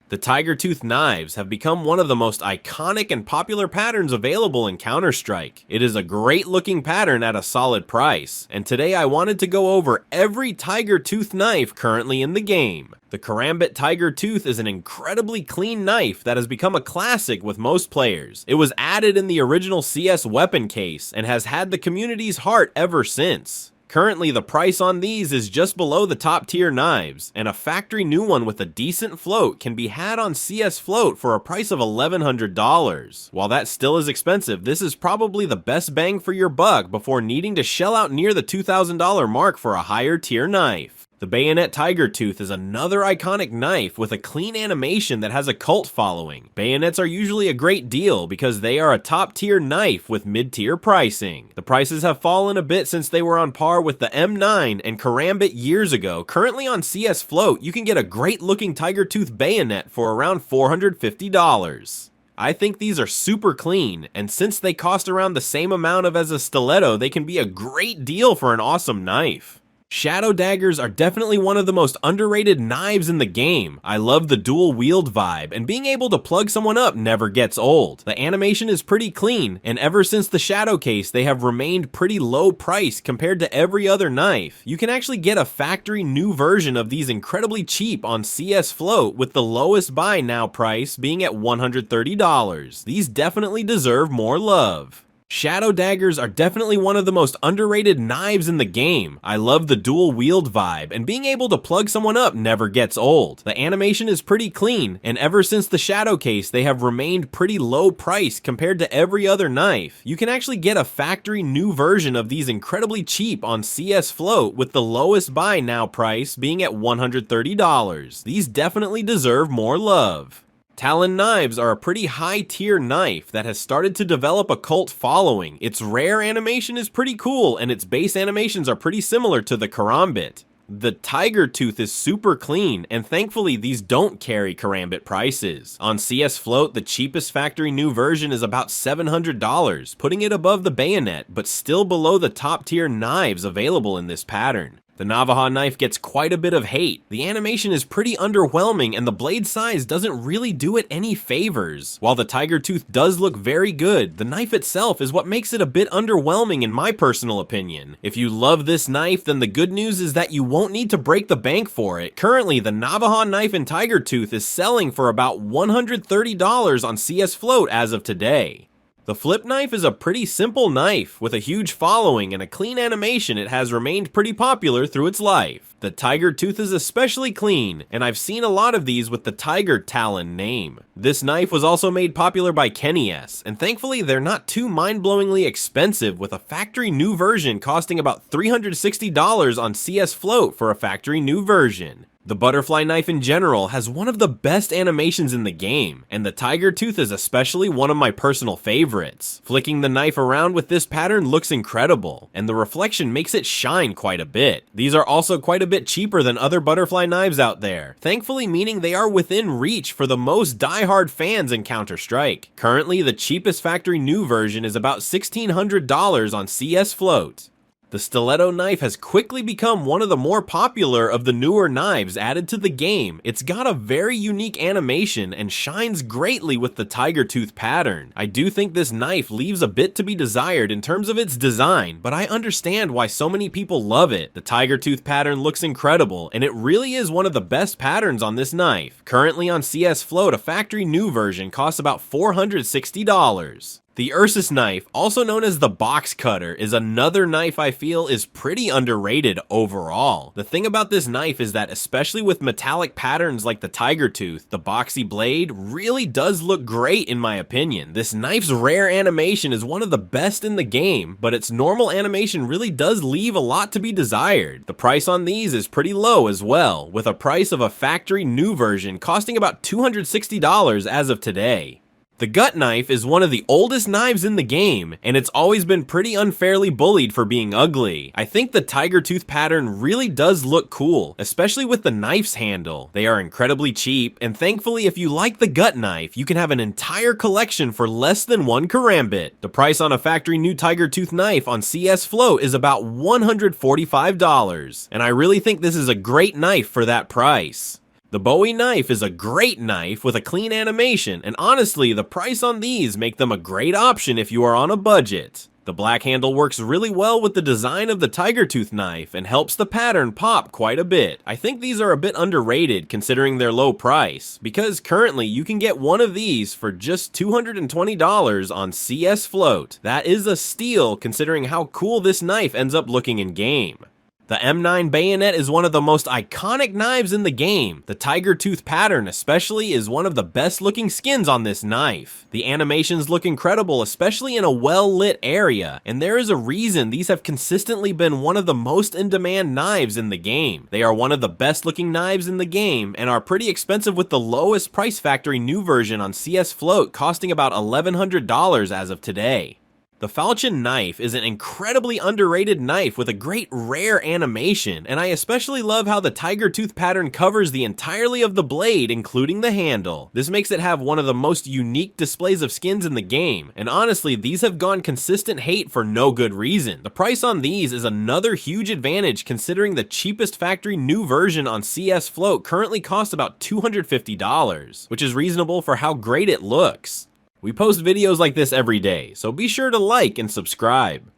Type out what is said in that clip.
The tiger tooth knives have become one of the most iconic and popular patterns available in Counter-Strike. It is a great looking pattern at a solid price, and today I wanted to go over every tiger tooth knife currently in the game. The Karambit tiger tooth is an incredibly clean knife that has become a classic with most players. It was added in the original CS weapon case and has had the community's heart ever since. Currently, the price on these is just below the top tier knives, and a factory new one with a decent float can be had on CS Float for a price of $1,100. While that still is expensive, this is probably the best bang for your buck before needing to shell out near the $2,000 mark for a higher tier knife. The Bayonet tiger tooth is another iconic knife with a clean animation that has a cult following. Bayonets are usually a great deal because they are a top tier knife with mid-tier pricing. The prices have fallen a bit since they were on par with the M9 and Karambit years ago. Currently on CS Float, you can get a great looking tiger tooth bayonet for around $450. I think these are super clean, and since they cost around the same amount as a stiletto, they can be a great deal for an awesome knife. Shadow daggers are definitely one of the most underrated knives in the game. I love the dual wield vibe, and being able to plug someone up never gets old. The animation is pretty clean, and ever since the shadow case, they have remained pretty low price compared to every other knife. You can actually get a factory new version of these incredibly cheap on CS Float, with the lowest buy now price being at $130. These definitely deserve more love. Shadow daggers are definitely one of the most underrated knives in the game. I love the dual wield vibe, and being able to plug someone up never gets old. The animation is pretty clean, and ever since the shadow case, they have remained pretty low price compared to every other knife. You can actually get a factory new version of these incredibly cheap on CS Float, with the lowest buy now price being at $130. These definitely deserve more love. Talon knives are a pretty high tier knife that has started to develop a cult following. Its rare animation is pretty cool, and its base animations are pretty similar to the Karambit. The tiger tooth is super clean, and thankfully these don't carry Karambit prices. On CS Float, the cheapest factory new version is about $700, putting it above the Bayonet, but still below the top tier knives available in this pattern. The Navaja knife gets quite a bit of hate. The animation is pretty underwhelming, and the blade size doesn't really do it any favors. While the tiger tooth does look very good, the knife itself is what makes it a bit underwhelming in my personal opinion. If you love this knife, then the good news is that you won't need to break the bank for it. Currently, the Navaja knife in tiger tooth is selling for about $130 on CS Float as of today. The flip knife is a pretty simple knife. With a huge following and a clean animation, it has remained pretty popular through its life. The tiger tooth is especially clean, and I've seen a lot of these with the tiger Talon name. This knife was also made popular by Kenny S, and thankfully they're not too mind-blowingly expensive, with a factory new version costing about $360 on CS Float for a factory new version. The butterfly knife in general has one of the best animations in the game, and the tiger tooth is especially one of my personal favorites. Flicking the knife around with this pattern looks incredible, and the reflection makes it shine quite a bit. These are also quite a bit cheaper than other butterfly knives out there, thankfully meaning they are within reach for the most die-hard fans in Counter-Strike. Currently, the cheapest factory new version is about $1,600 on CS Float. The stiletto knife has quickly become one of the more popular of the newer knives added to the game. It's got a very unique animation and shines greatly with the tiger tooth pattern. I do think this knife leaves a bit to be desired in terms of its design, but I understand why so many people love it. The tiger tooth pattern looks incredible, and it really is one of the best patterns on this knife. Currently on CS Float, a factory new version costs about $460. The Ursus knife, also known as the box cutter, is another knife I feel is pretty underrated overall. The thing about this knife is that, especially with metallic patterns like the tiger tooth, the boxy blade really does look great in my opinion. This knife's rare animation is one of the best in the game, but its normal animation really does leave a lot to be desired. The price on these is pretty low as well, with a price of a factory new version costing about $260 as of today. The gut knife is one of the oldest knives in the game, and it's always been pretty unfairly bullied for being ugly. I think the tiger tooth pattern really does look cool, especially with the knife's handle. They are incredibly cheap, and thankfully if you like the gut knife, you can have an entire collection for less than one Karambit. The price on a factory new tiger tooth knife on CS Float is about $145, and I really think this is a great knife for that price. The Bowie Knife is a great knife with a clean animation, and honestly, the price on these make them a great option if you are on a budget. The black handle works really well with the design of the tiger tooth knife and helps the pattern pop quite a bit. I think these are a bit underrated considering their low price, because currently you can get one of these for just $220 on CS Float. That is a steal considering how cool this knife ends up looking in game. The M9 Bayonet is one of the most iconic knives in the game. The tiger tooth pattern especially is one of the best looking skins on this knife. The animations look incredible, especially in a well-lit area, and there is a reason these have consistently been one of the most in-demand knives in the game. They are one of the best looking knives in the game, and are pretty expensive with the lowest price factory new version on CS Float costing about $1,100 as of today. The Falchion knife is an incredibly underrated knife with a great rare animation, and I especially love how the tiger tooth pattern covers the entirety of the blade, including the handle. This makes it have one of the most unique displays of skins in the game, and honestly, these have gone consistent hate for no good reason. The price on these is another huge advantage considering the cheapest factory new version on CS Float currently costs about $250, which is reasonable for how great it looks. We post videos like this every day, so be sure to like and subscribe.